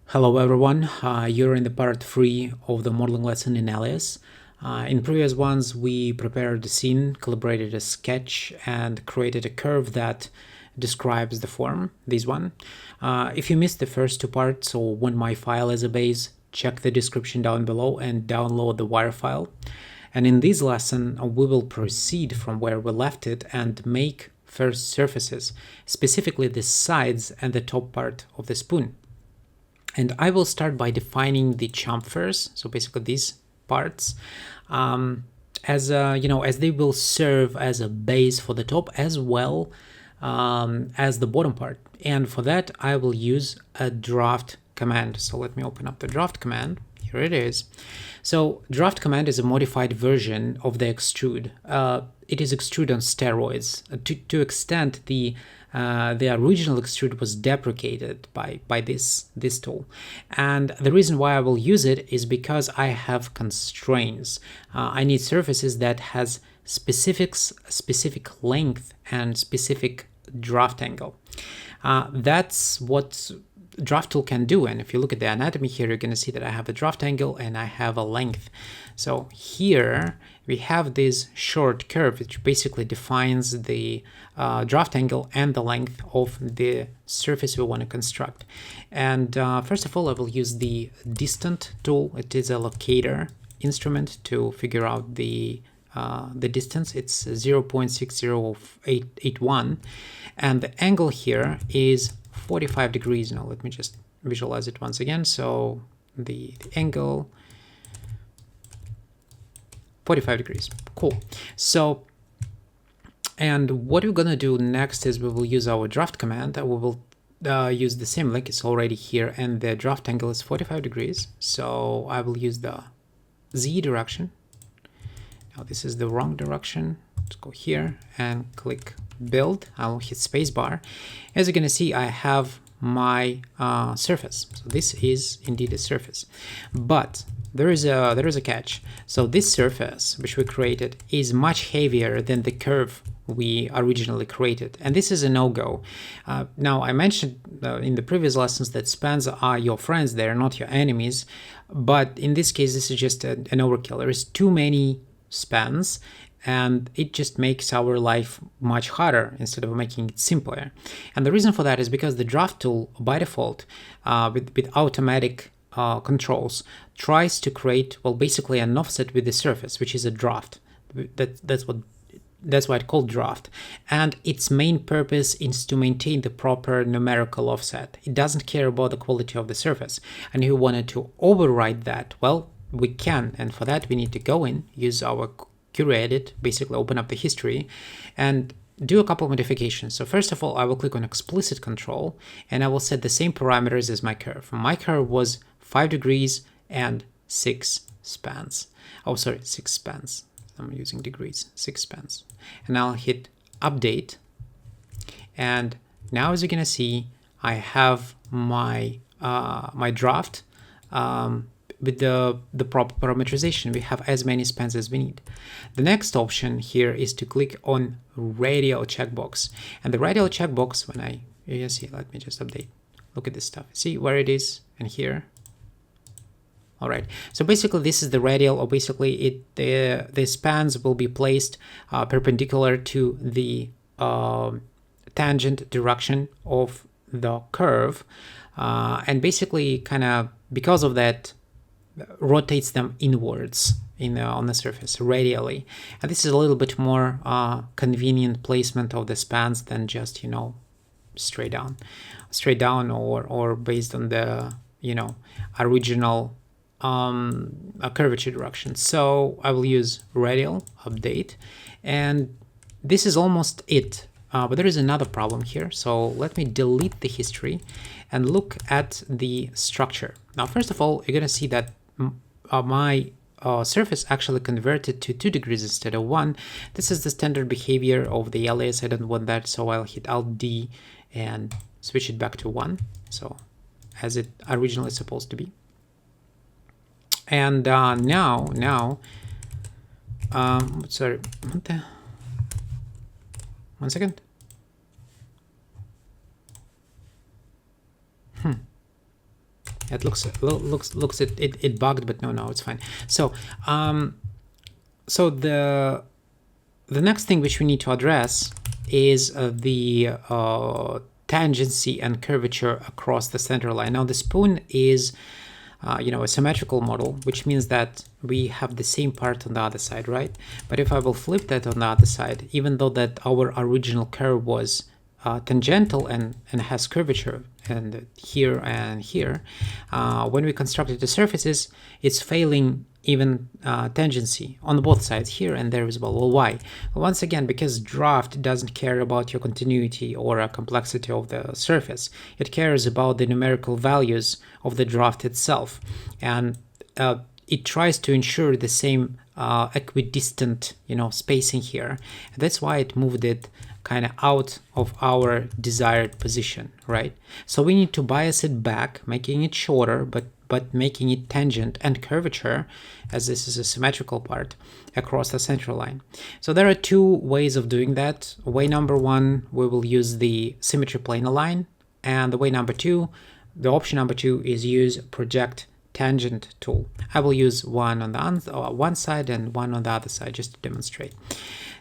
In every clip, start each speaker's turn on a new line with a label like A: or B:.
A: Hello everyone, you're in the part 3 of the modeling lesson in Alias. In previous ones we prepared the scene, calibrated a sketch and created a curve that describes the form, this one. If you missed the first two parts or want my file as a base, check the description down below and download the wire file. And in this lesson we will proceed from where we left it and make first surfaces, specifically the sides and the top part of the spoon. And I will start by defining the chamfers, so basically these parts, as they will serve as a base for the top as well as the bottom part. And for that, I will use a draft command. So let me open up the draft command. Here it is. So draft command is a modified version of the extrude. It is extrude on steroids. To extent the original extrude was deprecated by this tool, and the reason why I will use it is because I have constraints. I need surfaces that has specific length and specific draft angle. That's what draft tool can do. And if you look at the anatomy here, you're going to see that I have a draft angle and I have a length. So here we have this short curve which basically defines the draft angle and the length of the surface we want to construct. And first of all, I will use the distant tool. It is a locator instrument to figure out the distance. It's 0.6081 and the angle here is 45 degrees. Now let me just visualize it once again. So the angle 45 degrees. Cool. So, and what we're gonna do next is we will use our draft command. We will use the same link. It's already here, and the draft angle is 45 degrees. So I will use the Z direction. Now this is the wrong direction. Let's go here and click build. I'll hit spacebar. As you're gonna see, I have my surface. So this is indeed a surface, but there is a catch. So this surface which we created is much heavier than the curve we originally created, and this is a no-go. Now I mentioned in the previous lessons that spans are your friends, they're not your enemies, but in this case this is just an overkill. There is too many spans and it just makes our life much harder instead of making it simpler. And the reason for that is because the draft tool by default with automatic controls tries to create, well, basically an offset with the surface, which is a draft. That's why it's called draft. And its main purpose is to maintain the proper numerical offset. It doesn't care about the quality of the surface. And if we wanted to override that, well, we can. And for that, we need to go in, use our query edit, basically open up the history, and do a couple of modifications. So first of all, I will click on explicit control, and I will set the same parameters as my curve. My curve was 5 degrees and 6 spans. Oh, sorry, 6 spans. I'm using degrees, 6 spans. And I'll hit update. And now, as you're gonna see, I have my my draft with the proper parameterization. We have as many spans as we need. The next option here is to click on radial checkbox. And the radial checkbox, you can see, let me just update. Look at this stuff. See where it is and here. All right, so basically this is the radial, or basically the spans will be placed perpendicular to the tangent direction of the curve, and basically kind of because of that rotates them inwards on the surface radially. And this is a little bit more convenient placement of the spans than just, you know, straight down or based on the, you know, original curvature direction. So I will use radial update, and this is almost it. But there is another problem here. So let me delete the history and look at the structure. Now, first of all, you're gonna see that my surface actually converted to 2 degrees instead of 1. This is the standard behavior of the alias. I don't want that, so I'll hit Alt D and switch it back to 1. So as it originally supposed to be. And now, sorry, one second. It looks it bugged, but no, it's fine. So so the next thing which we need to address is the tangency and curvature across the center line. Now the spoon is a symmetrical model, which means that we have the same part on the other side, right? But if I will flip that on the other side, even though that our original curve was tangential and has curvature and here, when we constructed the surfaces, it's failing even tangency on both sides here and there as well. Well, why? Well, once again, because draft doesn't care about your continuity or a complexity of the surface. It cares about the numerical values of the draft itself, and it tries to ensure the same equidistant, spacing here. And that's why it moved it kind of out of our desired position, right? So we need to bias it back, making it shorter, but making it tangent and curvature, as this is a symmetrical part, across the central line. So there are two ways of doing that. Way number one, we will use the symmetry plane align, and the way number two, the option number two, is use project tangent tool. I will use one on the one side and one on the other side just to demonstrate.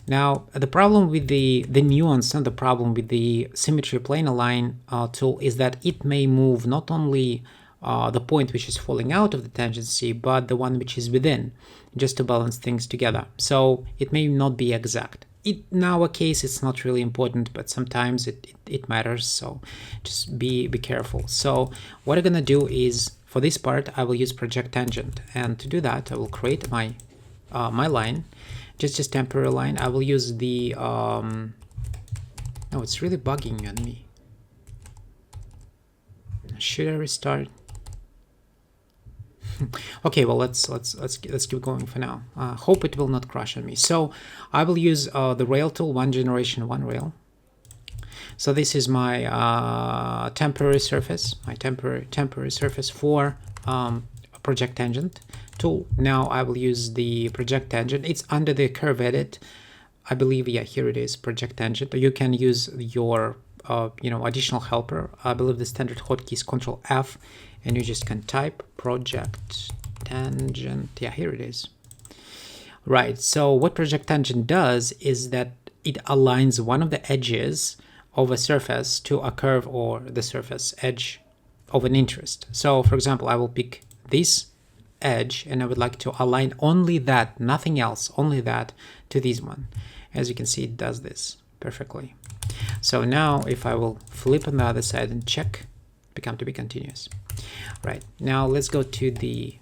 A: Now, the problem with the nuance and the problem with the symmetry plane align tool is that it may move not only the point which is falling out of the tangency, but the one which is within, just to balance things together. So it may not be exact. In our case, it's not really important, but sometimes it matters, so just be careful. So what I'm gonna do is, for this part, I will use project tangent, and to do that, I will create my my line, just temporary line. I will use the oh, it's really bugging on me. Should I restart? Okay, well let's keep going for now. Hope it will not crash on me. So I will use the rail tool, one generation, one rail. So this is my temporary surface, temporary surface for project tangent tool. Now I will use the project tangent. It's under the curve edit, I believe. Yeah, here it is, project tangent. You can use your additional helper. I believe the standard hotkey is Control F, and you just can type project tangent. Yeah, here it is. Right, so what project tangent does is that it aligns one of the edges of a surface to a curve or the surface edge of an interest. So for example, I will pick this edge and I would like to align only that, nothing else, only that to this one. As you can see, it does this perfectly. So now if I will flip on the other side and check, become to be continuous. Right, now let's go to the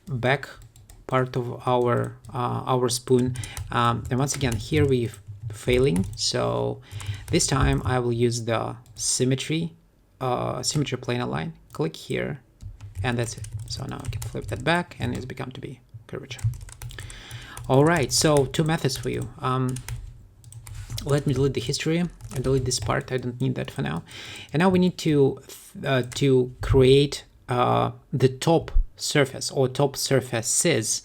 A: back part of our spoon, and once again here we're failing, so this time I will use the symmetry plane align. Click here, and that's it. So now I can flip that back and it's become to be curvature. All right, so two methods for you. Let me delete the history and delete this part. I don't need that for now. And now we need to create the top surface or top surfaces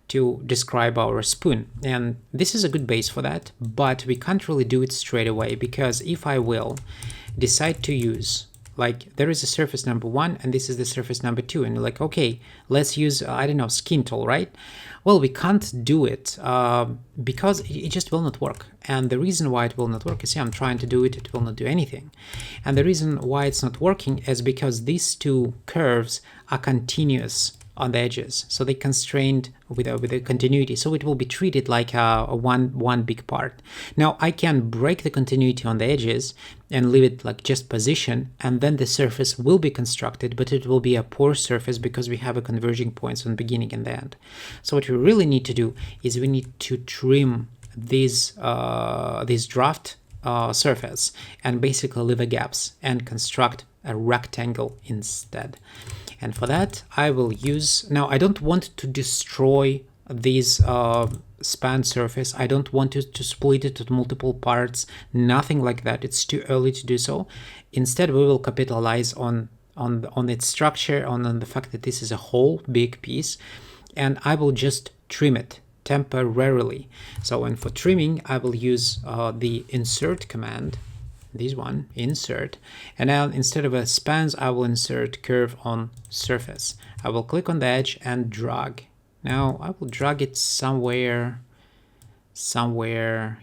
A: to describe our spoon. And this is a good base for that, but we can't really do it straight away, because if I will decide to use, like, there is a surface number one and this is the surface number two, and you're like, okay, let's use, I don't know, skin tool, right? Well, we can't do it because it just will not work. And the reason why it will not work is, I'm trying to do it, it will not do anything. And the reason why it's not working is because these two curves are continuous on the edges, so they constrained with a continuity, so it will be treated like a one big part. Now I can break the continuity on the edges and leave it like just position, and then the surface will be constructed, but it will be a poor surface because we have a converging points on beginning and the end. So what we really need to do is we need to trim this draft surface and basically leave the gaps and construct a rectangle instead. And for that, I will use, now I don't want to destroy this span surface. I don't want to split it into multiple parts, nothing like that. It's too early to do so. Instead, we will capitalize on its structure, on the fact that this is a whole big piece, and I will just trim it temporarily. So, and for trimming, I will use the insert command. this one, insert, and now instead of a spans, I will insert curve on surface. I will click on the edge and drag. Now I will drag it somewhere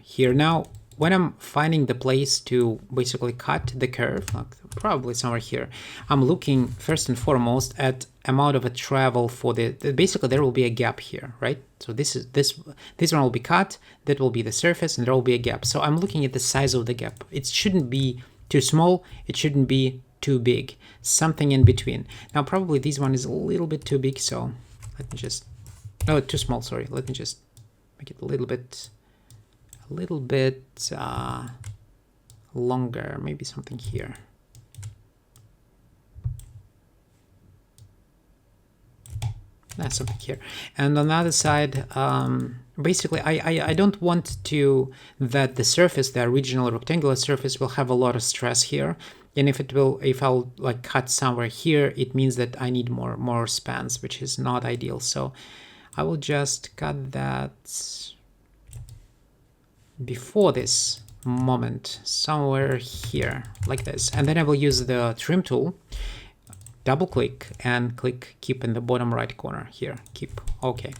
A: here. Now when I'm finding the place to basically cut the curve, like probably somewhere here, I'm looking first and foremost at amount of a travel for basically there will be a gap here, right? So this one will be cut, that will be the surface, and there will be a gap. So I'm looking at the size of the gap. It shouldn't be too small, it shouldn't be too big, something in between. Now probably this one is a little bit too big, so let me just, no, too small, sorry. Let me just make it a little bit longer, maybe something here. That's something here. And on the other side, basically I don't want to that the surface, the original rectangular surface, will have a lot of stress here. And if I'll like cut somewhere here, it means that I need more spans, which is not ideal. So I will just cut that before this moment, somewhere here, like this. And then I will use the trim tool, double click and click keep in the bottom right corner here, keep, okay.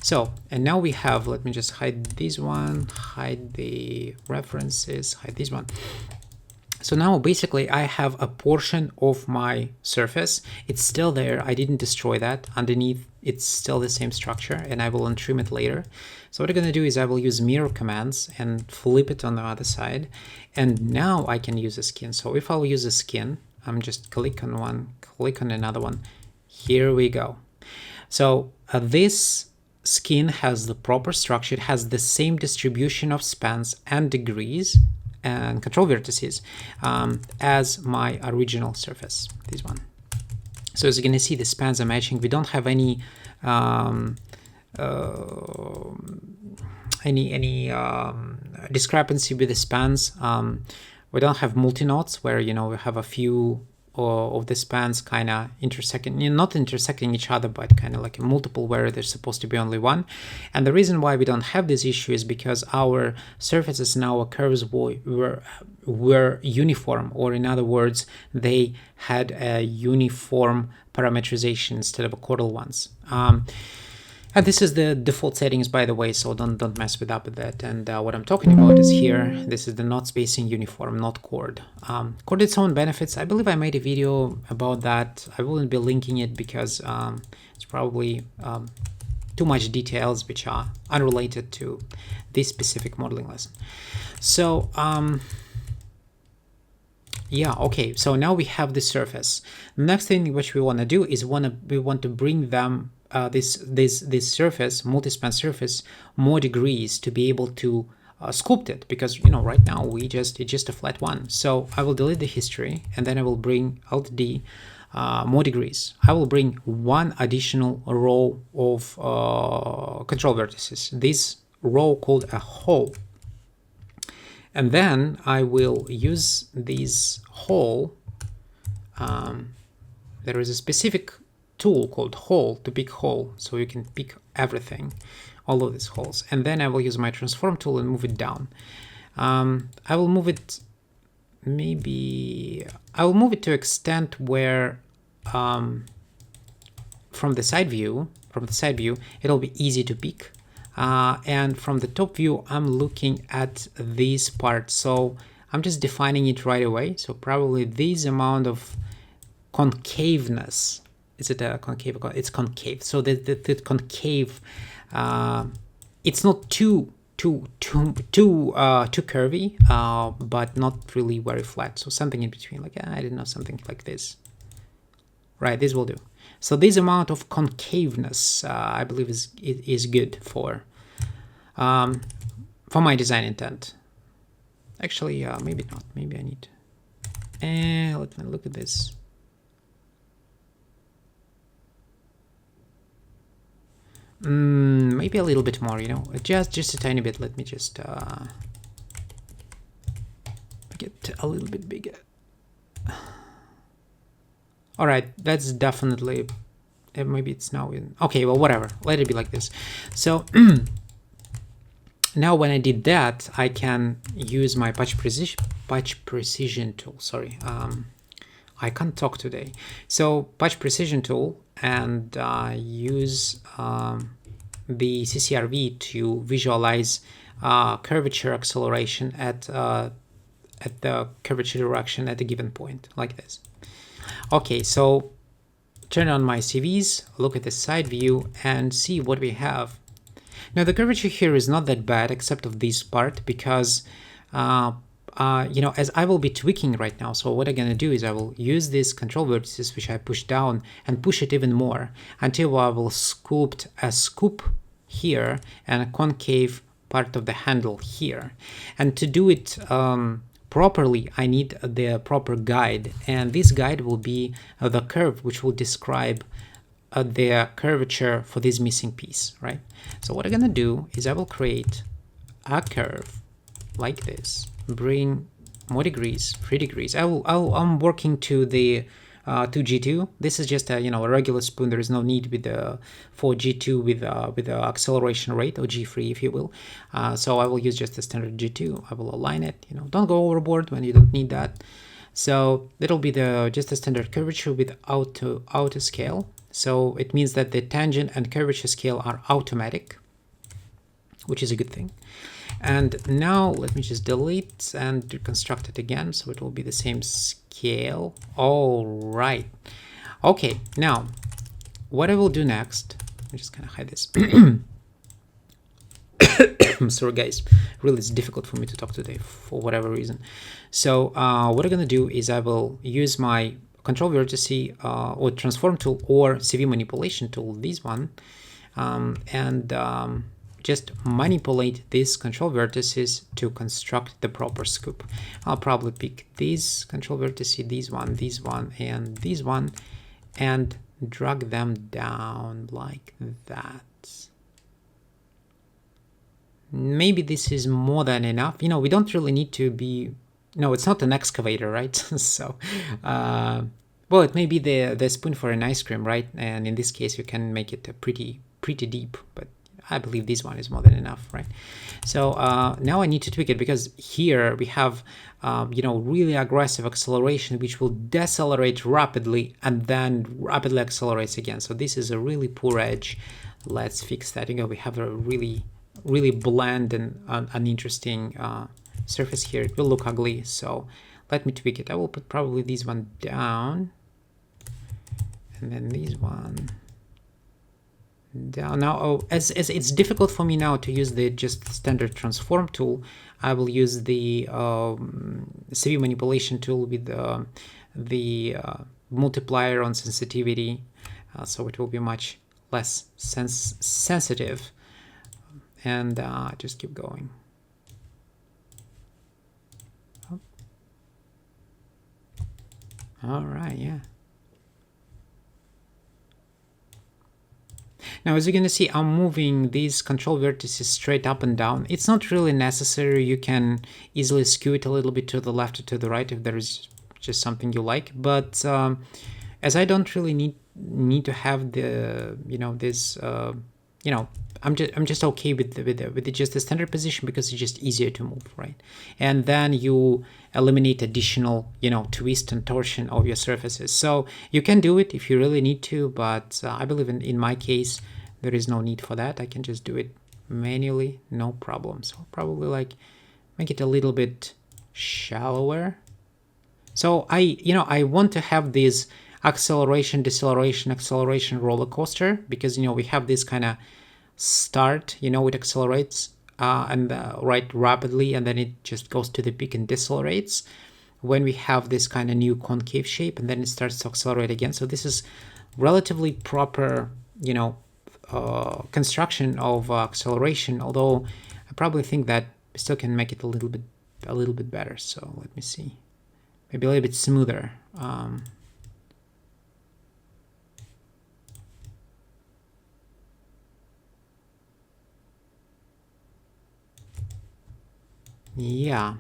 A: So, and now we have, let me just hide this one, hide the references, hide this one. So now basically I have a portion of my surface. It's still there. I didn't destroy that. Underneath, it's still the same structure, and I will untrim it later. So what I'm going to do is I will use mirror commands and flip it on the other side. And now I can use a skin. So if I'll use a skin, I'm just click on one, click on another one. Here we go. So this skin has the proper structure. It has the same distribution of spans and degrees and control vertices as my original surface, this one. So as you're gonna see, the spans are matching. We don't have any discrepancy with the spans. We don't have multi-nodes where, you know, we have a few of the spans kind of intersecting, not intersecting each other, but kind of like a multiple where there's supposed to be only one. And the reason why we don't have this issue is because our surfaces and our curves were uniform, or in other words, they had a uniform parametrization instead of a chordal ones. And this is the default settings, by the way, so don't mess with that. And what I'm talking about is here, this is the node spacing uniform, not chord. Chord its own benefits. I believe I made a video about that. I wouldn't be linking it because it's probably too much details which are unrelated to this specific modeling lesson. So yeah, okay, so now we have the surface. The next thing which we want to do is we want to bring them this surface, multi-span surface, more degrees to be able to sculpt it, because, you know, right now it's just a flat one. So I will delete the history, and then I will bring Alt D, more degrees. I will bring one additional row of control vertices, this row called a hole. And then I will use this hole. There is a specific tool called hole to pick hole, so you can pick everything, all of these holes. And then I will use my transform tool and move it down. I will move it, maybe I will move it to extent where from the side view, it'll be easy to pick. And from the top view, I'm looking at this part, so I'm just defining it right away. So probably this amount of concaveness. Is it a concave? It's concave. So the concave, it's not too curvy, but not really very flat. So something in between, like I don't know, something like this. Right, this will do. So this amount of concaveness, I believe, is good for my design intent. Actually, maybe not. Maybe I need. Let me look at this. Maybe a little bit more, you know, just a tiny bit. Let me just make it a little bit bigger. All right, that's definitely, maybe it's now in, okay, well, whatever, let it be like this. So now when I did that, I can use my patch precision tool. Sorry, I can't talk today. So patch precision tool and use the CCRV to visualize curvature acceleration at the curvature direction at a given point, like this. Okay, so turn on my CVs, look at the side view, and see what we have. Now the curvature here is not that bad, except of this part, because as I will be tweaking right now. So what I'm gonna do is I will use these control vertices, which I push down, and push it even more until I will sculpt a scoop here and a concave part of the handle here. And to do it properly, I need the proper guide, and this guide will be the curve, which will describe the curvature for this missing piece, right? So what I'm gonna do is I will create a curve like this, bring more degrees, 3 degrees. I'm working to the 2G2. This is just a a regular spoon. There is no need with the for G2 with the acceleration rate, or G3 if you will. So I will use just the standard G2. I will align it. Don't go overboard when you don't need that. So it'll be just a standard curvature with auto scale. So it means that the tangent and curvature scale are automatic, which is a good thing. And now let me just delete and reconstruct it again, so it will be the same scale. All right. Okay, now what I will do next, I'm just gonna hide this. I'm sorry guys, really it's difficult for me to talk today for whatever reason. So what I'm gonna do is I will use my control vertice or transform tool or CV manipulation tool, this one, and just manipulate these control vertices to construct the proper scoop. I'll probably pick these control vertices, this one, and this one, and drag them down like that. Maybe this is more than enough. We don't really need to be... No, it's not an excavator, right? So, well, it may be the spoon for an ice cream, right? And in this case, you can make it pretty deep, but I believe this one is more than enough, right? So now I need to tweak it, because here we have, really aggressive acceleration, which will decelerate rapidly and then rapidly accelerates again. So this is a really poor edge. Let's fix that. We have a really bland and uninteresting surface here. It will look ugly, so let me tweak it. I will put probably this one down, and then this one down. Now, as it's difficult for me now to use the just standard transform tool, I will use the CV manipulation tool with the multiplier on sensitivity, so it will be much less sensitive. And just keep going. Oh. All right, yeah. Now, as you're gonna see, I'm moving these control vertices straight up and down. It's not really necessary. You can easily skew it a little bit to the left or to the right if there is just something you like. But as I don't really need to have the this I'm just okay with just the standard position, because it's just easier to move, right? And then you eliminate additional twist and torsion of your surfaces. So you can do it if you really need to, but I believe in my case there is no need for that. I can just do it manually, no problem. So I'll probably make it a little bit shallower. So I want to have this acceleration, deceleration, acceleration roller coaster, because we have this kind of start, it accelerates and right rapidly, and then it just goes to the peak and decelerates when we have this kind of new concave shape, and then it starts to accelerate again. So this is relatively proper construction of acceleration, although I probably think that we still can make it a little bit better. So let me see, maybe a little bit smoother. Yeah.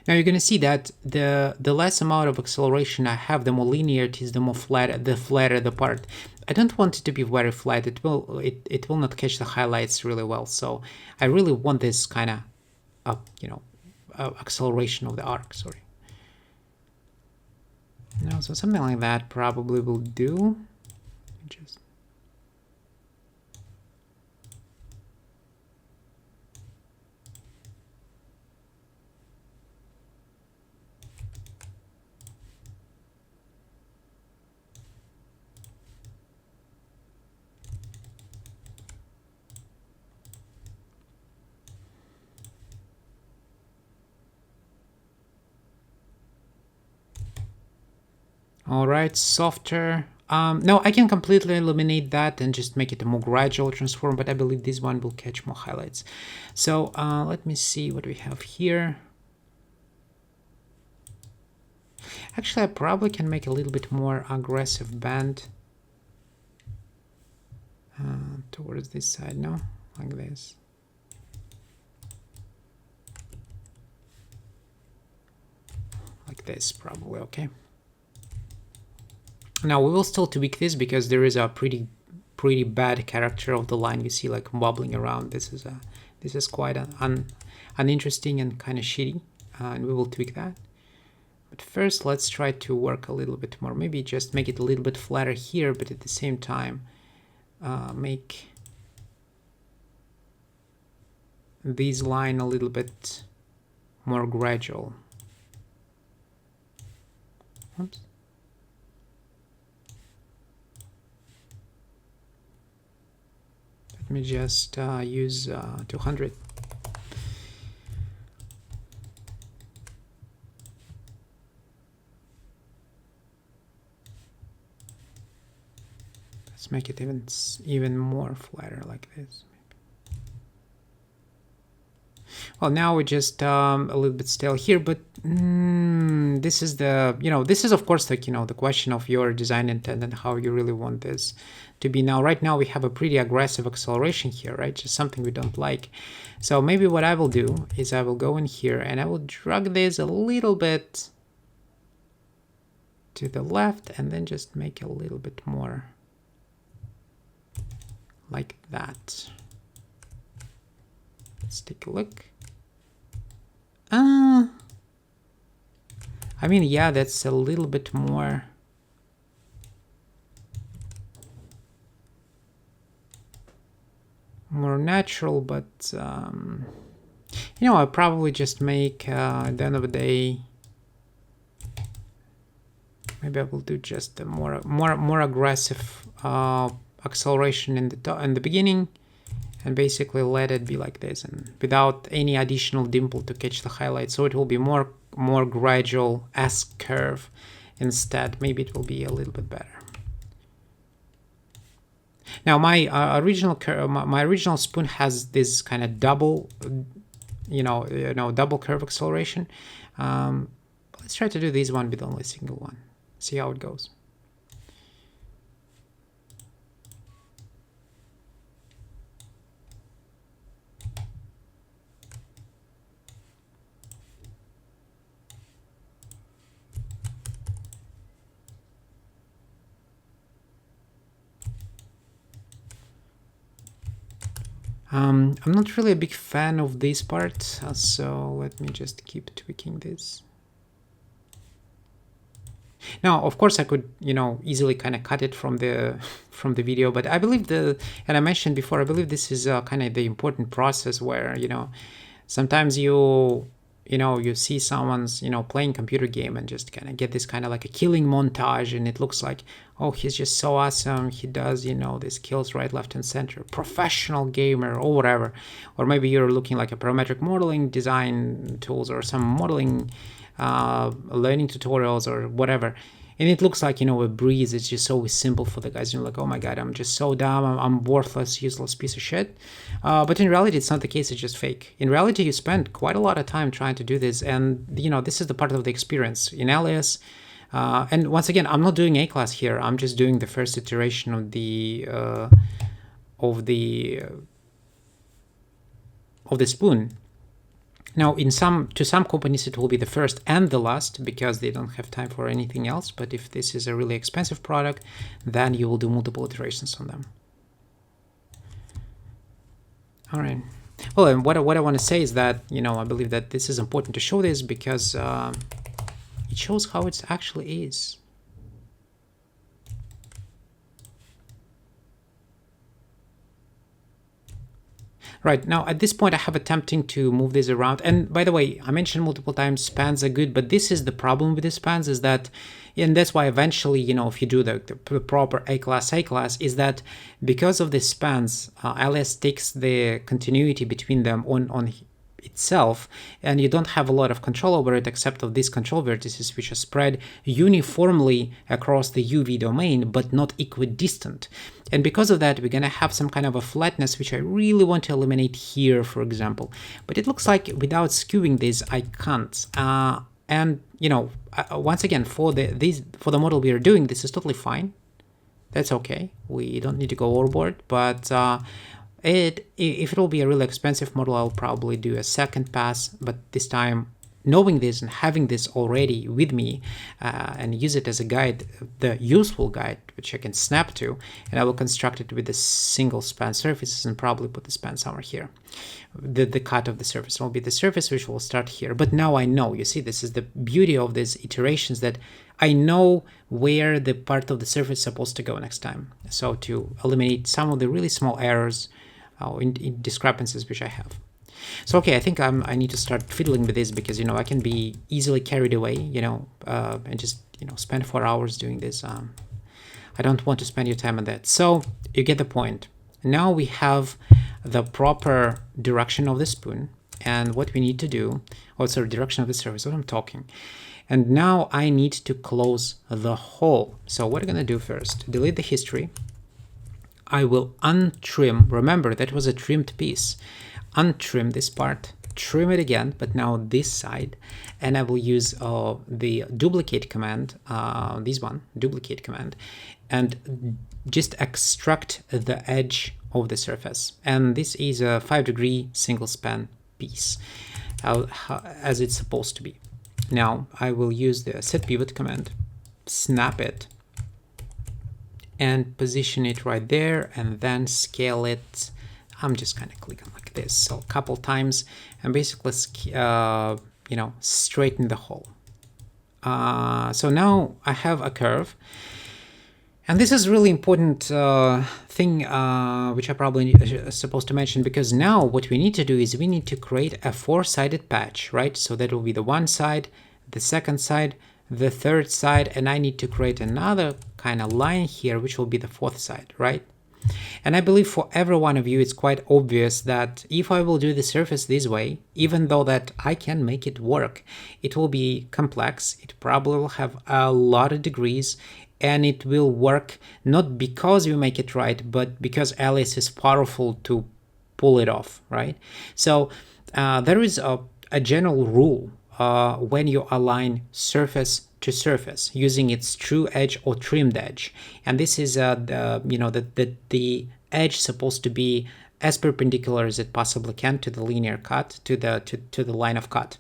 A: Now you're going to see that the less amount of acceleration I have, the more linear it is, the flatter the part. I don't want it to be very flat. It will not catch the highlights really well. So I really want this kind of acceleration of the arc. Sorry. No, so something like that probably will do. Just all right, softer. No, I can completely eliminate that and just make it a more gradual transform, but I believe this one will catch more highlights. So let me see what we have here. Actually, I probably can make a little bit more aggressive bend towards this side, no? Like this. Like this, probably, okay. Now we will still tweak this because there is a pretty bad character of the line you see like wobbling around. This is quite uninteresting and kind of shitty, and we will tweak that. But first, let's try to work a little bit more. Maybe just make it a little bit flatter here, but at the same time, make this line a little bit more gradual. Oops. Let me just use 200. Let's make it even more flatter like this. Well, now we're just a little bit stale here, but this is this is of course like, the question of your design intent and how you really want this to be. Now, right now we have a pretty aggressive acceleration here, right? Just something we don't like. So maybe what I will do is I will go in here and I will drag this a little bit to the left and then just make a little bit more like that. Let's take a look. I mean, yeah, that's a little bit more natural, but I'll probably just make at the end of the day, maybe I will do just a more aggressive acceleration in the beginning, and basically let it be like this, and without any additional dimple to catch the highlight. So it will be more gradual S curve instead. Maybe it will be a little bit better. Now my original spoon has this kind of double, double curve acceleration. Let's try to do this one with only a single one. See how it goes. I'm not really a big fan of this part, so let me just keep tweaking this. Now, of course, I could, easily kind of cut it from the video, but I believe and I mentioned before, I believe this is kind of the important process where, sometimes you see someone's, playing computer game and just kind of get this kind of like a killing montage, and it looks like, oh, he's just so awesome. He does, these kills right, left, and center, professional gamer or whatever. Or maybe you're looking like a parametric modeling design tools or some modeling learning tutorials or whatever. And it looks like, a breeze. It's just so simple for the guys. You're like, oh my God, I'm just so dumb. I'm worthless, useless piece of shit. But in reality, it's not the case. It's just fake. In reality, you spend quite a lot of time trying to do this. And, this is the part of the experience in Alias. And once again, I'm not doing A-class here. I'm just doing the first iteration of the spoon. Now, to some companies, it will be the first and the last because they don't have time for anything else. But if this is a really expensive product, then you will do multiple iterations on them. All right. Well, and what I want to say is that, I believe that this is important to show this because it shows how it actually is. Right, now at this point I have attempting to move this around. And by the way, I mentioned multiple times spans are good, but this is the problem with the spans is that, and that's why eventually, if you do the proper A-class, is that because of the spans, Alias takes the continuity between them on itself, and you don't have a lot of control over it except of these control vertices, which are spread uniformly across the UV domain but not equidistant. And because of that, we're going to have some kind of a flatness, which I really want to eliminate here, for example. But it looks like without skewing this, I can't. And once again, for the model we are doing, this is totally fine. That's okay. We don't need to go overboard, but if it will be a really expensive model, I'll probably do a second pass, but this time knowing this and having this already with me and use it as a guide, the useful guide, which I can snap to, and I will construct it with a single span surfaces and probably put the span somewhere here. The cut of the surface will be the surface, which will start here. But now I know, you see, this is the beauty of these iterations, that I know where the part of the surface is supposed to go next time. So to eliminate some of the really small errors in discrepancies which I have. So okay, I think I need to start fiddling with this because I can be easily carried away, and just spend 4 hours doing this. I don't want to spend your time on that. So you get the point. Now we have the proper direction of the spoon, and what we need to do, direction of the surface. What I'm talking. And now I need to close the hole. So what I'm gonna do first? Delete the history. I will untrim. Remember, that was a trimmed piece. Untrim this part, trim it again, but now this side, and I will use the duplicate command, this one, duplicate command, and just extract the edge of the surface. And this is a 5-degree single span piece, as it's supposed to be. Now I will use the set pivot command, snap it, and position it right there, and then scale it. I'm just kind of clicking like this, so a couple times, and basically, straighten the hole. So now I have a curve, and this is really important thing, which I probably supposed to mention, because now what we need to do is we need to create a 4-sided patch, right? So that will be the one side, the second side, the third side, and I need to create another kind of line here, which will be the fourth side, right? And I believe for every one of you, it's quite obvious that if I will do the surface this way, even though that I can make it work, it will be complex. It probably will have a lot of degrees, and it will work not because you make it right, but because Alias is powerful to pull it off, right? So there is a general rule when you align surface to surface using its true edge or trimmed edge, and this is the edge supposed to be as perpendicular as it possibly can to the linear cut, to the line of cut.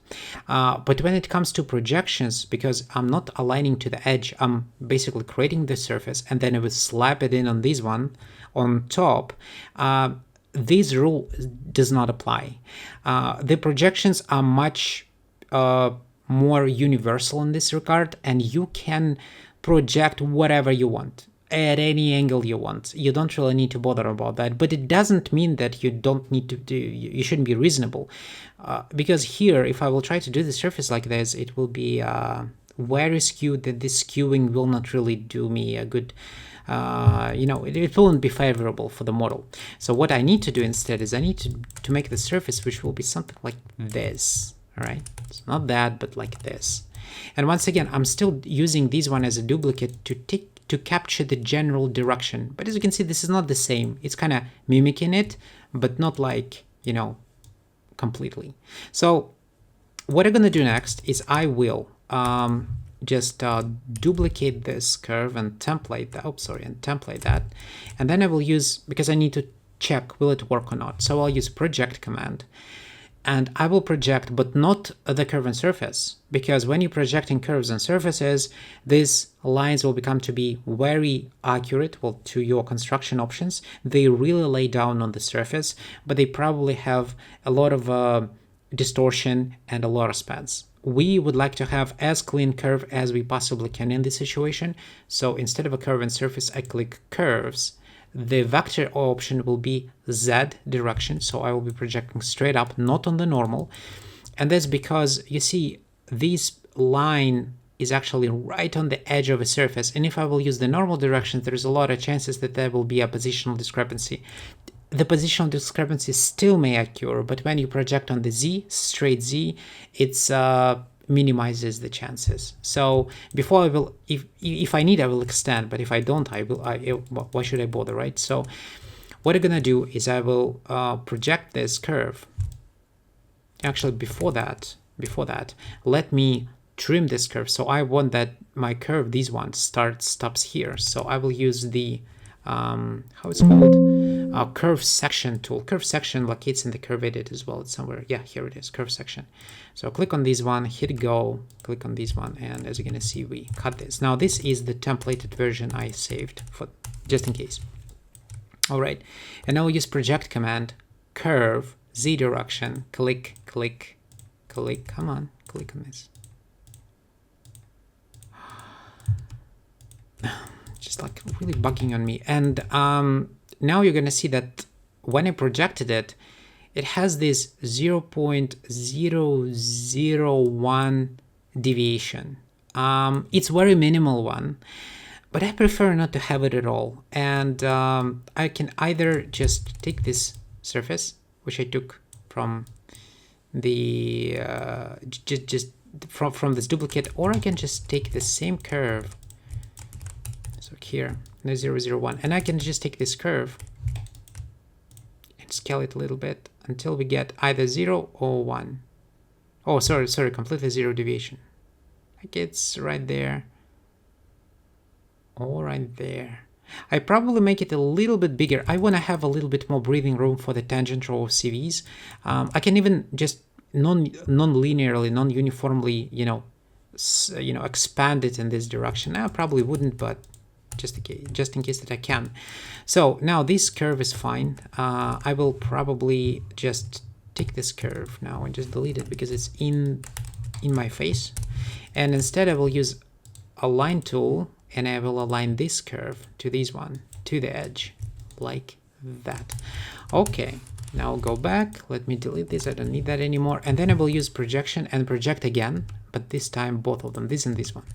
A: But when it comes to projections, because I'm not aligning to the edge, I'm basically creating the surface and then I will slap it in on this one on top. This rule does not apply. The projections are much more universal in this regard, and you can project whatever you want at any angle you want. You don't really need to bother about that, but it doesn't mean that you don't need to do, you shouldn't be reasonable, because here, if I will try to do the surface like this, it will be very skewed, that this skewing will not really do me a good, it won't be favorable for the model. So what I need to do instead is I need to make the surface, which will be something like this. All right, it's not that, but like this. And once again, I'm still using this one as a duplicate to capture the general direction. But as you can see, this is not the same. It's kind of mimicking it, but not like, completely. So what I'm going to do next is I will just duplicate this curve and template that. Oh, sorry, and template that. And then I will use, because I need to check, will it work or not? So I'll use project command. and I will project, but not the curve and surface, because when you're projecting curves and surfaces, these lines will become to be very accurate, well, to your construction options. They really lay down on the surface, but they probably have a lot of distortion and a lot of spans. We would like to have as clean curve as we possibly can in this situation. So instead of a curve and surface, I click curves. The vector option will be Z direction, so I will be projecting straight up, not on the normal. And that's because, you see, this line is actually right on the edge of a surface, and if I will use the normal direction, there's a lot of chances that there will be a positional discrepancy. The positional discrepancy still may occur, but when you project on the Z, straight Z, it's minimizes the chances. So before I will, if I need, I will extend, but if I don't, why should I bother, right? So what I'm gonna do is I will project this curve. Actually, before that, let me trim this curve. So I want that my curve, these ones, stops here. So I will use the how it's called, curve section tool. Curve section locates in the curve edit as well. It's somewhere, yeah, here it is, curve section. So click on this one, hit go, click on this one, and as you're gonna see, we cut this. Now this is the templated version I saved for just in case. All right, and now we'll use project command, curve, Z direction, click, come on, click on this. Just like really bugging on me. And now you're gonna see that when I projected it, it has this 0.001 deviation. It's very minimal one, but I prefer not to have it at all. And I can either just take this surface, which I took from the from this duplicate, or I can just take the same curve. So here, the 0.001, and I can just take this curve and scale it a little bit until we get either 0 or 1. Oh, sorry, completely zero deviation. Like it's right there, or right there. I probably make it a little bit bigger. I want to have a little bit more breathing room for the tangent row of CVs. I can even just non-linearly, non-uniformly, expand it in this direction. I probably wouldn't, but just in case that I can. So now this curve is fine. I will probably just take this curve now and just delete it because it's in my face. And instead I will use align tool, and I will align this curve to this one, to the edge, like that. Okay, now go back. Let me delete this. I don't need that anymore. And then I will use projection and project again, but this time both of them, this and this one.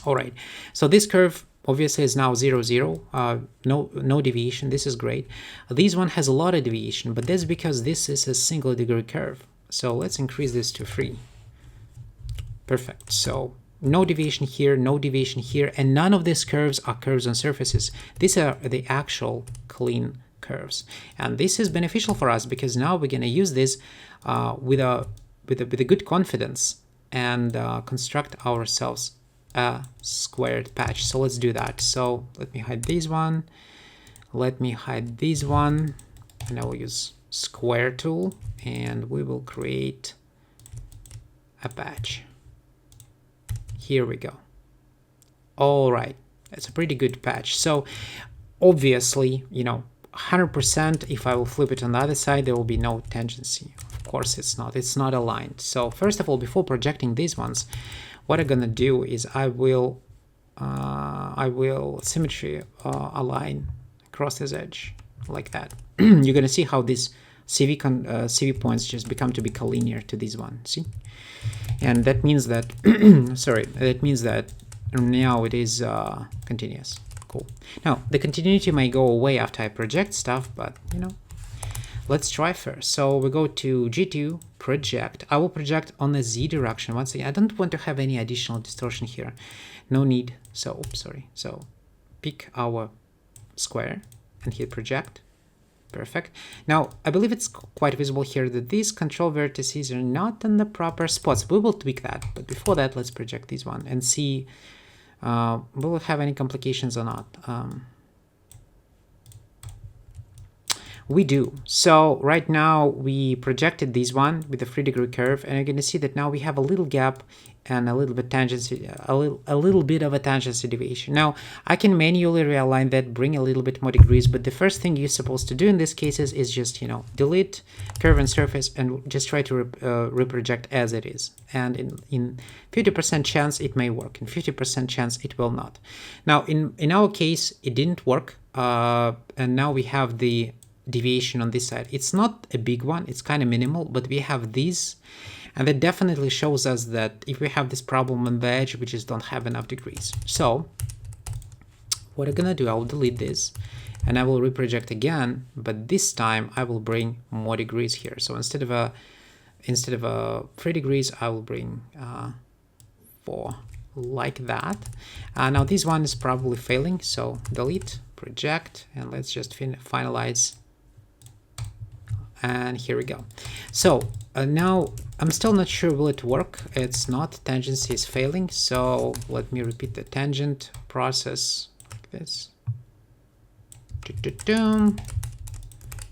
A: All right, so this curve obviously is now 0, 0, no deviation. This is great. This one has a lot of deviation, but that's because this is a single degree curve. So let's increase this to 3. Perfect. So no deviation here, no deviation here, and none of these curves are curves on surfaces. These are the actual clean curves, and this is beneficial for us because now we're going to use this with a good confidence and construct ourselves a squared patch. So let's do that. So let me hide this one, let me hide this one, and I will use square tool, and we will create a patch. Here we go. All right, that's a pretty good patch. So obviously, 100%, if I will flip it on the other side, there will be no tangency. Of course it's not aligned. So first of all, before projecting these ones, what I'm gonna do is I will symmetry align across this edge like that. You're gonna see how these CV points just become to be collinear to this one. See, and that means that that means that now it is continuous. Cool. Now the continuity may go away after I project stuff, but let's try first. So we go to G2, project. I will project on the Z direction. Once again, I don't want to have any additional distortion here. No need. So, oops, sorry. So pick our square and hit project. Perfect. Now, I believe it's quite visible here that these control vertices are not in the proper spots. We will tweak that. But before that, let's project this one and see will it have any complications or not. We do. So right now we projected this one with a 3-degree curve, and you're going to see that now we have a little gap and a little bit tangency, a little bit of a tangency deviation. Now I can manually realign that, bring a little bit more degrees, but the first thing you're supposed to do in these cases is just, you know, delete curve and surface and just try to reproject as it is. And in 50% chance it may work, in 50% chance it will not. Now in our case it didn't work, and now we have the deviation on this side. It's not a big one, it's kind of minimal, but we have these. And that definitely shows us that if we have this problem on the edge, we just don't have enough degrees. So what I'm gonna do, I will delete this and I will reproject again, but this time I will bring more degrees here. So instead of 3 degrees, I will bring 4, like that. Now this one is probably failing, so delete, project, and let's just finalize. And here we go. So now I'm still not sure will it work. It's not, tangency is failing. So let me repeat the tangent process like this.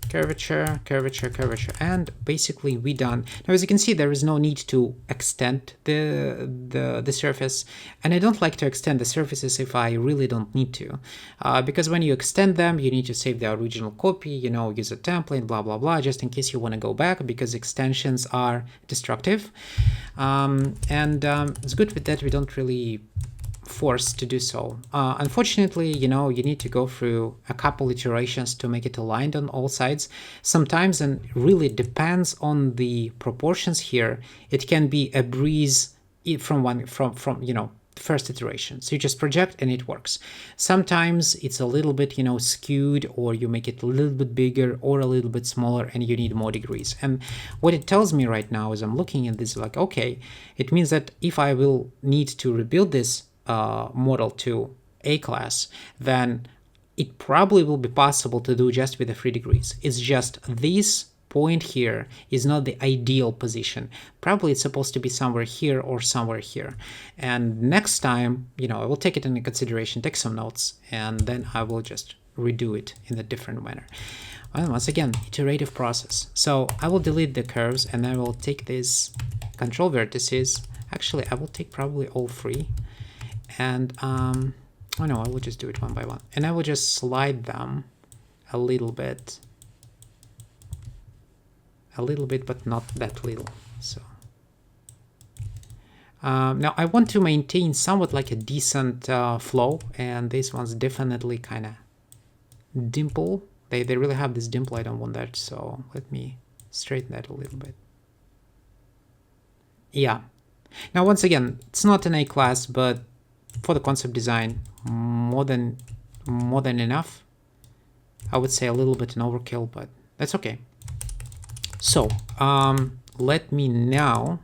A: Curvature, curvature, curvature, and basically we done. Now as you can see, there is no need to extend the surface, and I don't like to extend the surfaces if I really don't need to, because when you extend them you need to save the original copy, you know, use a template, blah blah blah, just in case you want to go back, because extensions are destructive. It's good with that we don't really forced to do so. Unfortunately, you know, you need to go through a couple iterations to make it aligned on all sides. Sometimes, and really depends on the proportions here, it can be a breeze from you know, first iteration. So you just project and it works. Sometimes it's a little bit, you know, skewed, or you make it a little bit bigger or a little bit smaller and you need more degrees. And what it tells me right now is I'm looking at this like, okay, it means that if I will need to rebuild this model to A class, then it probably will be possible to do just with the 3 degrees. It's just this point here is not the ideal position. Probably it's supposed to be somewhere here or somewhere here. And next time, you know, I will take it into consideration, take some notes, and then I will just redo it in a different manner. Well, once again, iterative process. So I will delete the curves and I will take these control vertices. Actually, I will take probably all 3. And oh no, I will just do it one by one, and I will just slide them a little bit, but not that little. So now I want to maintain somewhat like a decent flow, and these ones definitely kind of dimple. They really have this dimple. I don't want that, so let me straighten that a little bit. Yeah. Now once again, it's not an A class, but for the concept design, more than enough. I would say a little bit an overkill, but that's okay. So let me now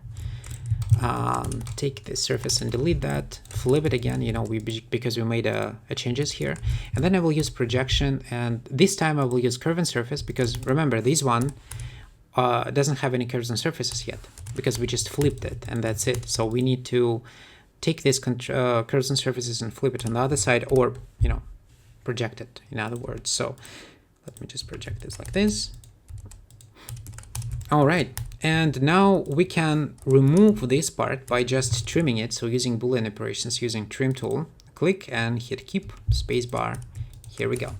A: take this surface and delete that, flip it again, you know, because we made a changes here, and then I will use projection, and this time I will use curve and surface, because remember this one doesn't have any curves and surfaces yet, because we just flipped it and that's it. So we need to take this curves and surfaces and flip it on the other side, or, you know, project it, in other words. So let me just project this like this. All right, and now we can remove this part by just trimming it. So using Boolean operations, using trim tool, click and hit keep, spacebar. Here we go.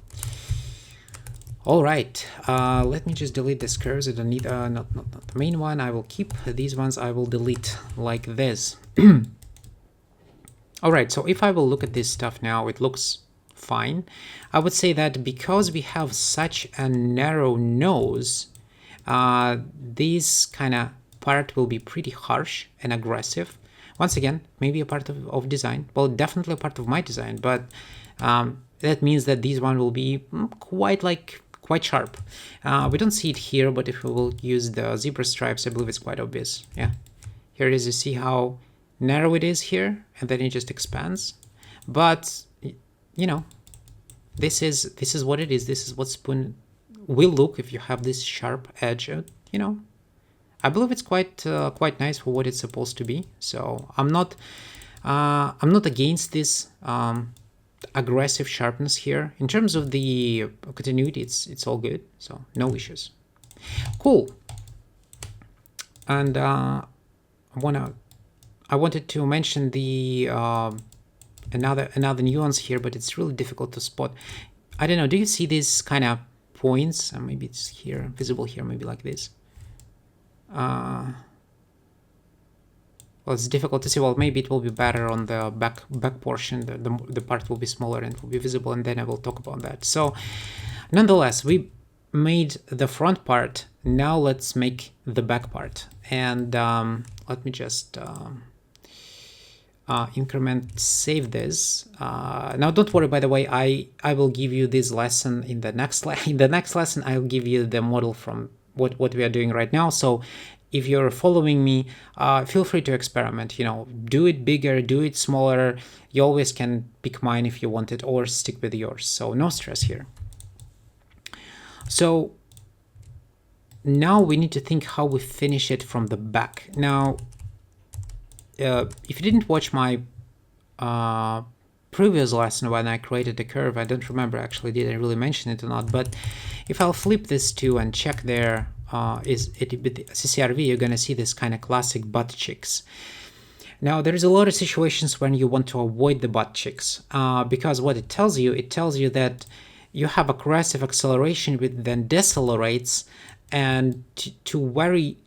A: All right, let me just delete these curves. I don't need not the main one. I will keep these ones. I will delete like this. All right, so if I will look at this stuff now, it looks fine. I would say that because we have such a narrow nose, this kind of part will be pretty harsh and aggressive. Once again, maybe a part of design, well, definitely a part of my design, but that means that this one will be quite sharp. We don't see it here, but if we will use the zebra stripes, I believe it's quite obvious. Yeah, here it is. You see how narrow it is here, and then it just expands. But you know, this is what it is. This is what spoon will look if you have this sharp edge. You know, I believe it's quite nice for what it's supposed to be. So I'm not against this aggressive sharpness here. In terms of the continuity, it's all good, so no issues. Cool. And I wanted to mention the another nuance here, but it's really difficult to spot. I don't know. Do you see these kind of points? Maybe it's here, visible here, maybe like this. Well, it's difficult to see. Well, maybe it will be better on the back portion. The part will be smaller and will be visible, and then I will talk about that. So, nonetheless, we made the front part. Now let's make the back part. And let me just increment save this. Now, don't worry. By the way, I will give you this lesson in the next in the next lesson. I'll give you the model from what we are doing right now. So if you're following me, feel free to experiment, do it bigger, do it smaller. You always can pick mine if you want it, or stick with yours. So no stress here. So now we need to think how we finish it from the back. Now, if you didn't watch my previous lesson when I created the curve, I don't remember actually, did I really mention it or not, but if I'll flip this to and check there, is it with CCRV, you're gonna see this kind of classic butt cheeks. Now there's a lot of situations when you want to avoid the butt cheeks, because what it tells you that you have aggressive acceleration which then decelerates, and to very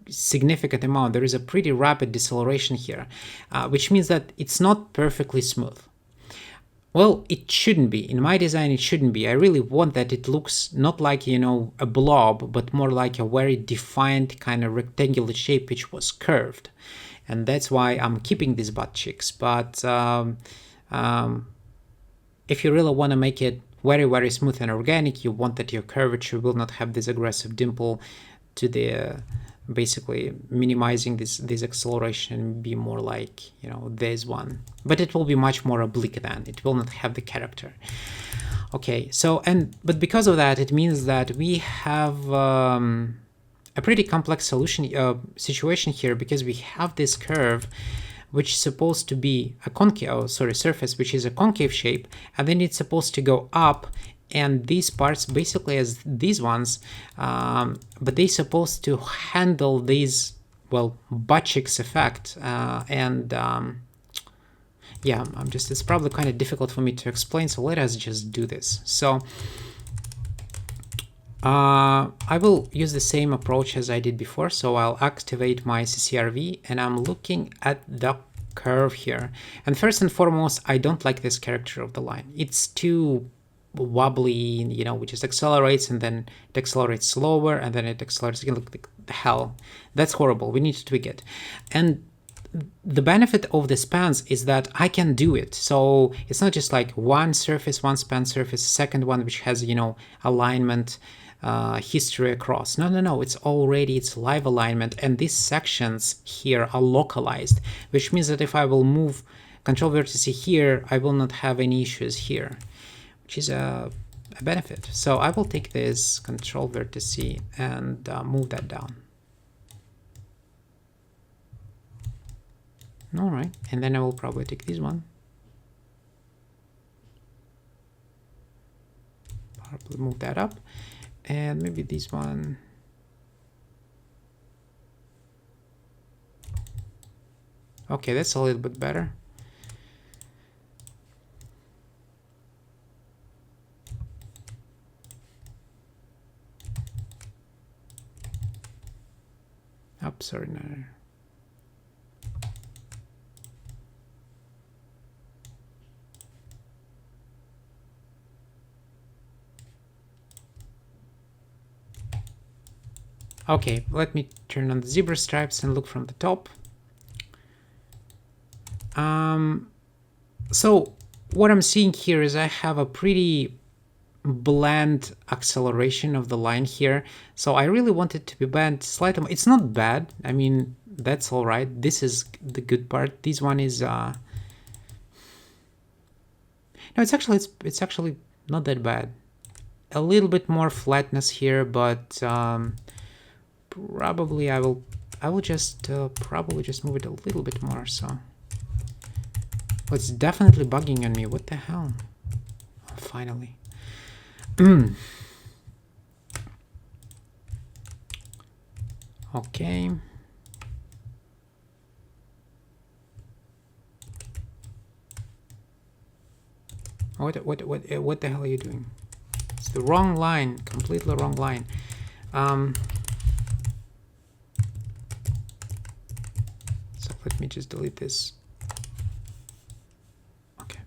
A: significant amount, there is a pretty rapid deceleration here, which means that it's not perfectly smooth. Well, it shouldn't be. In my design, it shouldn't be. I really want that it looks not like, a blob, but more like a very defined kind of rectangular shape which was curved. And that's why I'm keeping these butt cheeks. But if you really want to make it very, very smooth and organic, you want that your curvature will not have this aggressive dimple to the basically minimizing this acceleration, be more like this one, but it will be much more oblique then. It will not have the character. Okay, so but because of that, it means that we have a pretty complex situation here, because we have this curve which is supposed to be a surface which is a concave shape, and then it's supposed to go up. And these parts basically as these ones, but they're supposed to handle these, butt cheeks effect. Yeah, it's probably kind of difficult for me to explain, so let us just do this. So I will use the same approach as I did before. So I'll activate my CCRV, and I'm looking at the curve here. And first and foremost, I don't like this character of the line. It's too wobbly, which just accelerates, and then it accelerates slower, and then it accelerates again. Look, the hell, that's horrible. We need to tweak it. And the benefit of the spans is that I can do it. So it's not just like one span surface, second one which has alignment history across. No, it's live alignment, and these sections here are localized, which means that if I will move control vertex here, I will not have any issues here, which is a benefit. So I will take this control vertex and move that down. All right, and then I will probably take this one. Probably move that up, and maybe this one. Okay, that's a little bit better. Oops, sorry, no. Okay, let me turn on the zebra stripes and look from the top. So what I'm seeing here is I have a pretty bland acceleration of the line here. So I really want it to be bent slightly. It's not bad. I mean, that's all right. This is the good part. This one is no, it's actually not that bad. A little bit more flatness here, but probably I will just probably just move it a little bit more. So Oh, it's definitely bugging on me. What the hell? Oh, finally. Okay. What the hell are you doing? It's the wrong line, completely wrong line. So let me just delete this. Okay.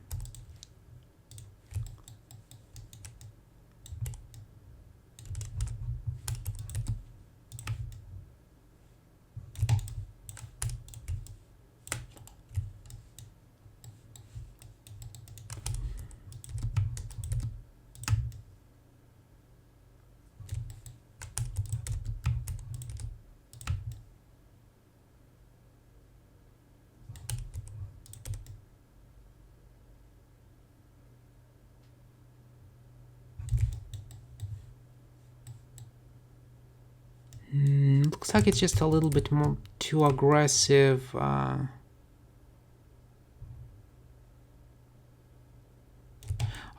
A: Looks like it's just a little bit more too aggressive.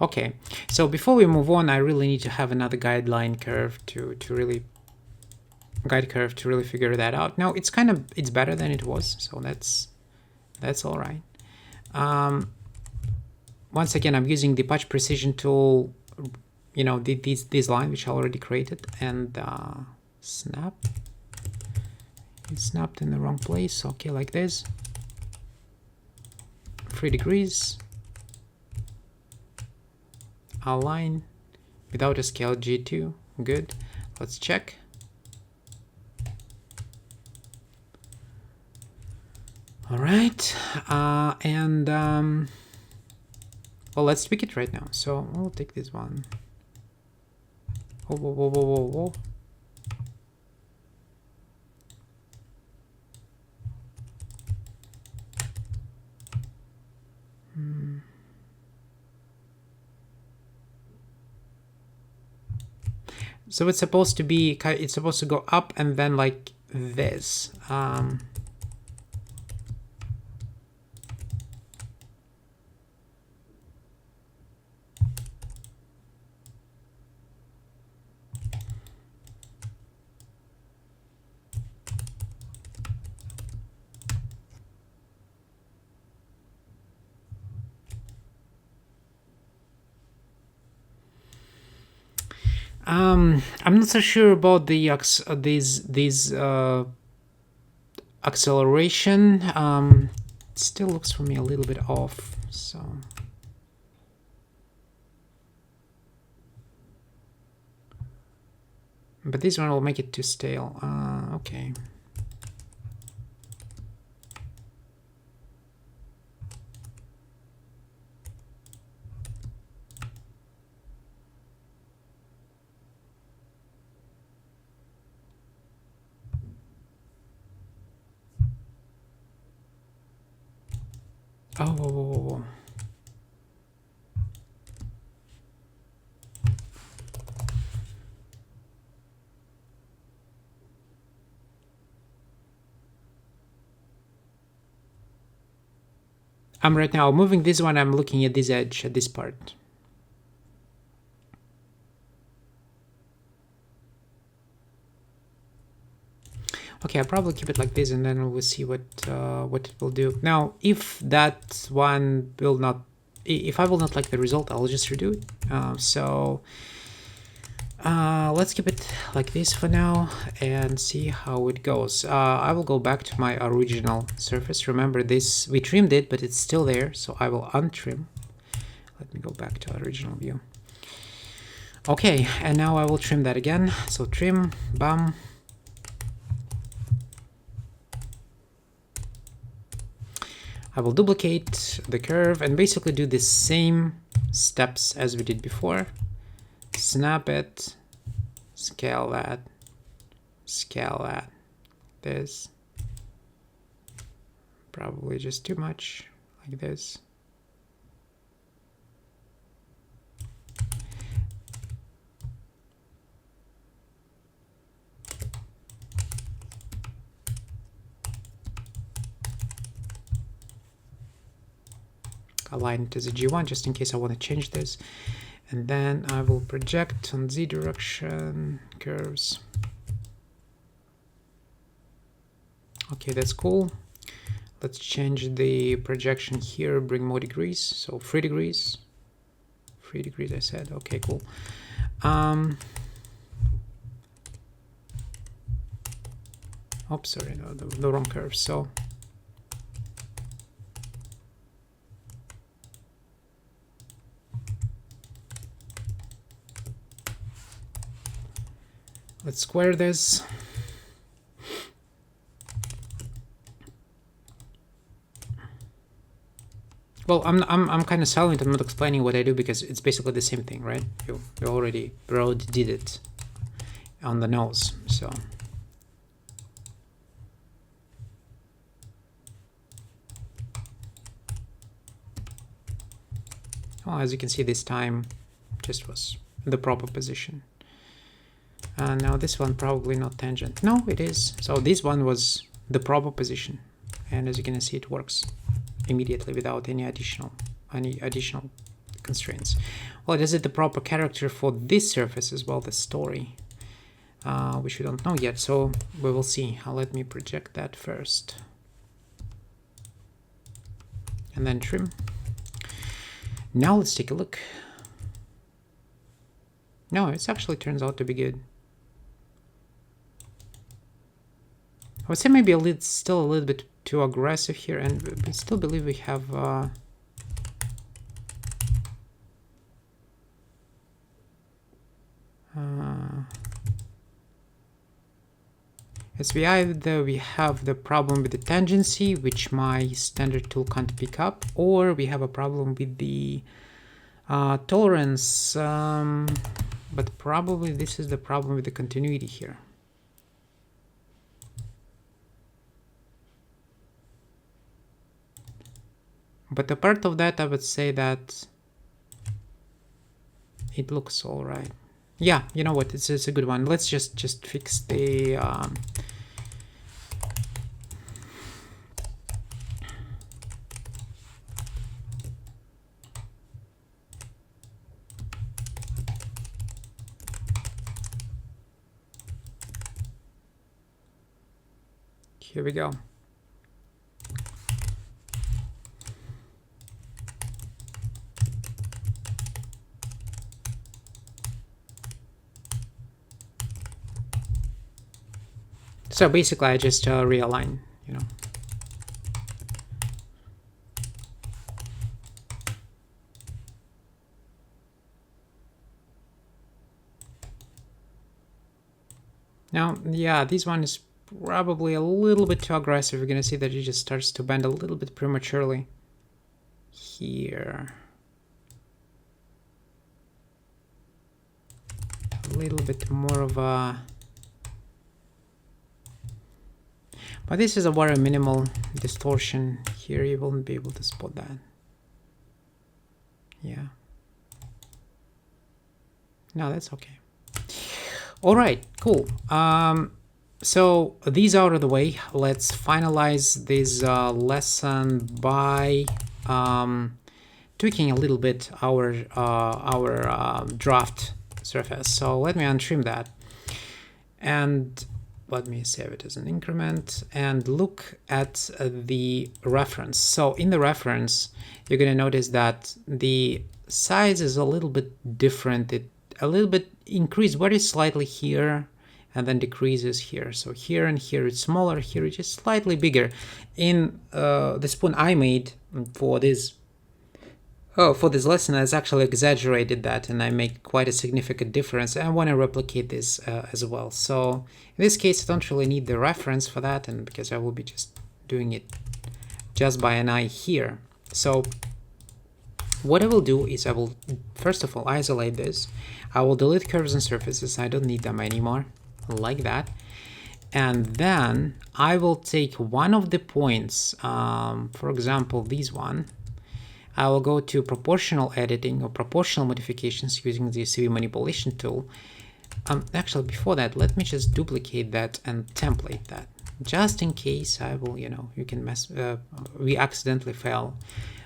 A: Okay, so before we move on, I really need to have another guideline curve to really figure that out. Now it's it's better than it was, so that's all right. Once again, I'm using the patch precision tool, you know, this line which I already created, and snap. It snapped in the wrong place. Okay, like this. 3 degrees. Align without a scale G2. Good. Let's check. All right, well, let's tweak it right now. So we'll take this one. Whoa, whoa, whoa, whoa, whoa, whoa. So it's supposed to be, it's supposed to go up and then like this. I'm not so sure about the acceleration. It still looks for me a little bit off. So but this one will make it too stale. Okay. Oh, whoa, whoa, whoa, whoa. I'm right now moving this one. I'm looking at this edge, at this part. Okay, I'll probably keep it like this, and then we'll see what it will do. Now, if that one will not, if I will not like the result, I'll just redo it. Let's keep it like this for now and see how it goes. I will go back to my original surface. Remember this, we trimmed it, but it's still there, so I will untrim. Let me go back to our original view. Okay, and now I will trim that again. So trim, bam. I will duplicate the curve and basically do the same steps as we did before. Snap it, scale that, this. Probably just too much, like this. align it as a G1 just in case I want to change this. And then I will project on Z direction curves. Okay, that's cool. Let's change the projection here, bring more degrees. So 3 degrees. 3 degrees I said. Okay, cool. Oops, sorry, no, the wrong curve. So let's square this. Well, I'm kind of silent. I'm not explaining what I do because it's basically the same thing, right? You already did it on the nose, so. Well, as you can see, this time just was the proper position. Now this one probably not tangent. No, it is. So this one was the proper position, and as you can see, it works immediately without any additional constraints. Well, is it the proper character for this surface as well? The story, which we don't know yet. So we will see. Let me project that first, and then trim. Now let's take a look. No, it actually turns out to be good. I would say maybe still a little bit too aggressive here, and we still believe we have it's either we have the problem with the tangency, which my standard tool can't pick up, or we have a problem with the tolerance, but probably this is the problem with the continuity here. But apart of that, I would say that it looks all right. Yeah, you know what? It's a good one. Let's just fix the here we go. So basically, I just realign, you know. Now, yeah, this one is probably a little bit too aggressive. You're gonna see that it just starts to bend a little bit prematurely here. A little bit more of a... But this is a very minimal distortion here. You won't be able to spot that. Yeah. No, that's okay. All right, cool. So these are out of the way. Let's finalize this lesson by tweaking a little bit our draft surface. So let me untrim that, and let me save it as an increment and look at the reference. So in the reference, you're going to notice that the size is a little bit different. It a little bit increased very slightly here and then decreases here. So here and here it's smaller, here it's just slightly bigger. In the spoon I made for this lesson, I actually exaggerated that, and I make quite a significant difference. I want to replicate this as well. So in this case, I don't really need the reference for that, and because I will be just doing it just by an eye here. So what I will do is I will first of all isolate this. I will delete curves and surfaces. I don't need them anymore, like that. And then I will take one of the points, for example, this one. I will go to proportional editing or proportional modifications using the CV manipulation tool. Actually, before that, let me just duplicate that and template that, just in case I will, you know, you can we accidentally fail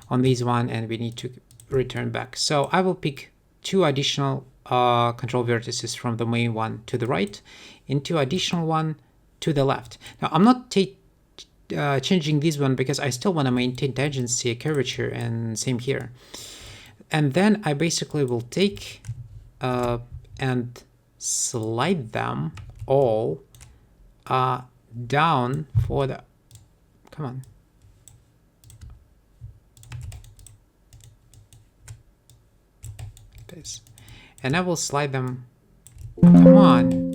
A: on this one, and we need to return back. So I will pick 2 additional control vertices from the main one to the right and 2 additional one to the left. Now I'm not changing this one because I still want to maintain tangency, curvature, and same here. And then I basically will take and slide them all down for the, come on. This. And I will slide them, come on.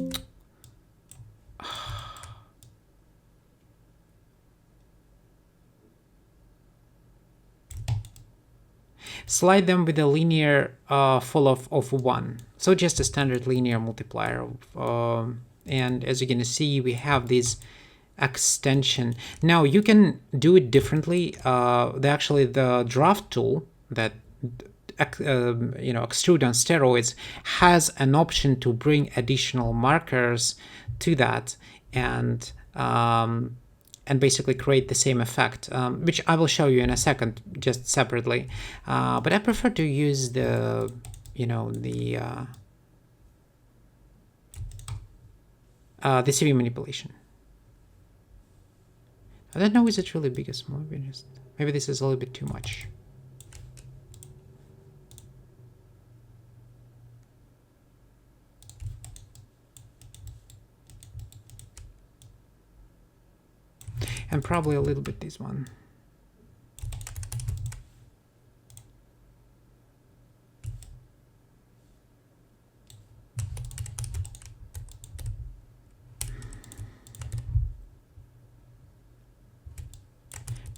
A: Slide them with a linear full of 1. So just a standard linear multiplier. And as you're going to see, we have this extension. Now you can do it differently. Actually, the draft tool that extrude on steroids has an option to bring additional markers to that and basically create the same effect, which I will show you in a second, just separately. But I prefer to use the, the CV manipulation. I don't know, is it really big or small? Maybe this is a little bit too much. And probably a little bit this one.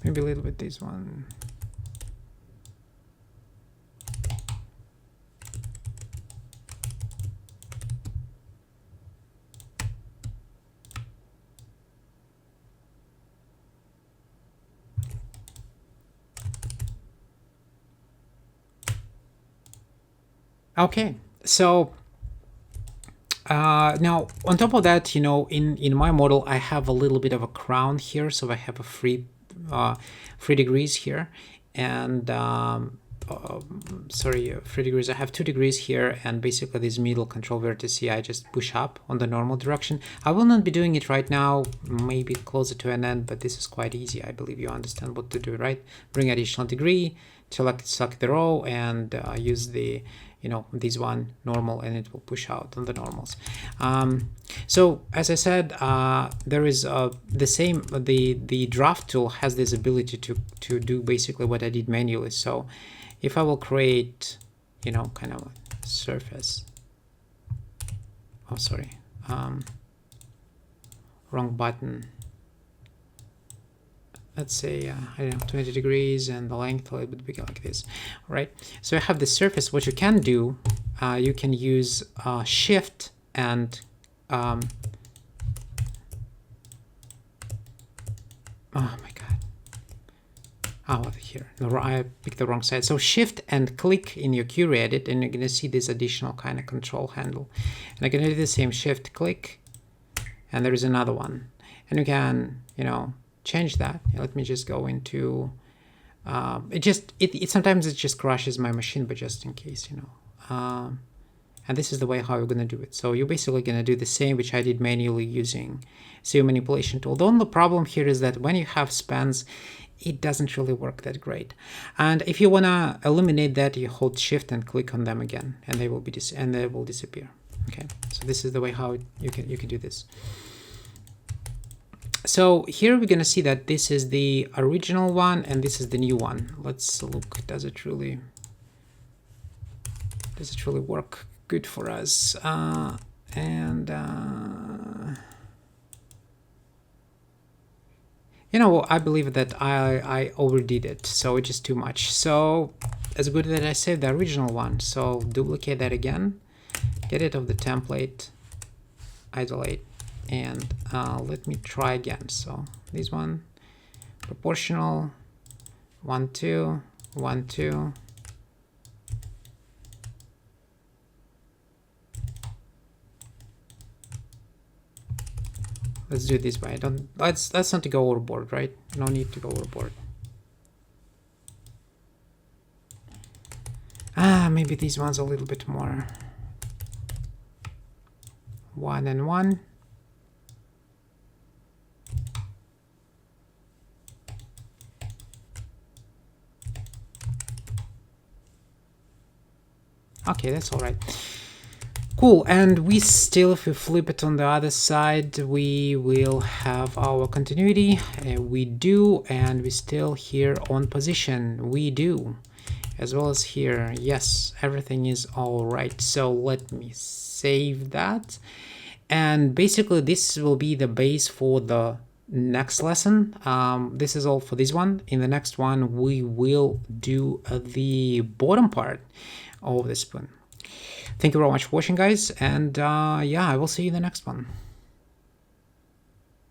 A: Maybe a little bit this one. Okay, so now on top of that, in my model, I have a little bit of a crown here, so I have a free degrees here, and 3 degrees. I have 2 degrees here, and basically this middle control vertex I just push up on the normal direction. I will not be doing it right now, maybe closer to an end, but this is quite easy. I believe you understand what to do, right? Bring additional degree, select the row, and use the this one normal, and it will push out on the normals. So as I said, there is the same, the draft tool has this ability to do basically what I did manually. So if I will create kind of a surface, oh sorry, wrong button, let's say I don't know, 20 degrees, and the length a little bit bigger like this. All right, so I have the surface. What you can do, you can use shift and oh my god, here, no, I picked the wrong side. So shift and click in your query edit, and you're gonna see this additional kind of control handle, and I'm gonna do the same, shift click, and there is another one, and you can change that. Let me just go into it sometimes it just crashes my machine, but just in case, and this is the way how you're going to do it. So you're basically going to do the same which I did manually using CV manipulation tool. The only problem here is that when you have spans, it doesn't really work that great, and if you want to eliminate that, you hold shift and click on them again, and they will disappear. Okay, so this is the way how you can do this. So here we're going to see that this is the original one and this is the new one. Let's look, does it really work good for us? I believe that I overdid it, so it's just too much. So it's good that I saved the original one. So duplicate that again, get it off the template, isolate, and let me try again. So this one, proportional, 1 2 1 2. Let's do it this way. Let's not go overboard, right? No need to go overboard. Maybe these ones a little bit more. 1 and 1. Okay, that's all right. Cool, and we still, if we flip it on the other side, we will have our continuity. We do, and we still here on position. We do, as well as here. Yes, everything is all right. So let me save that. And basically, this will be the base for the next lesson. This is all for this one. In the next one, we will do the bottom part of the spoon. Thank you very much for watching, guys, and yeah, I will see you in the next one.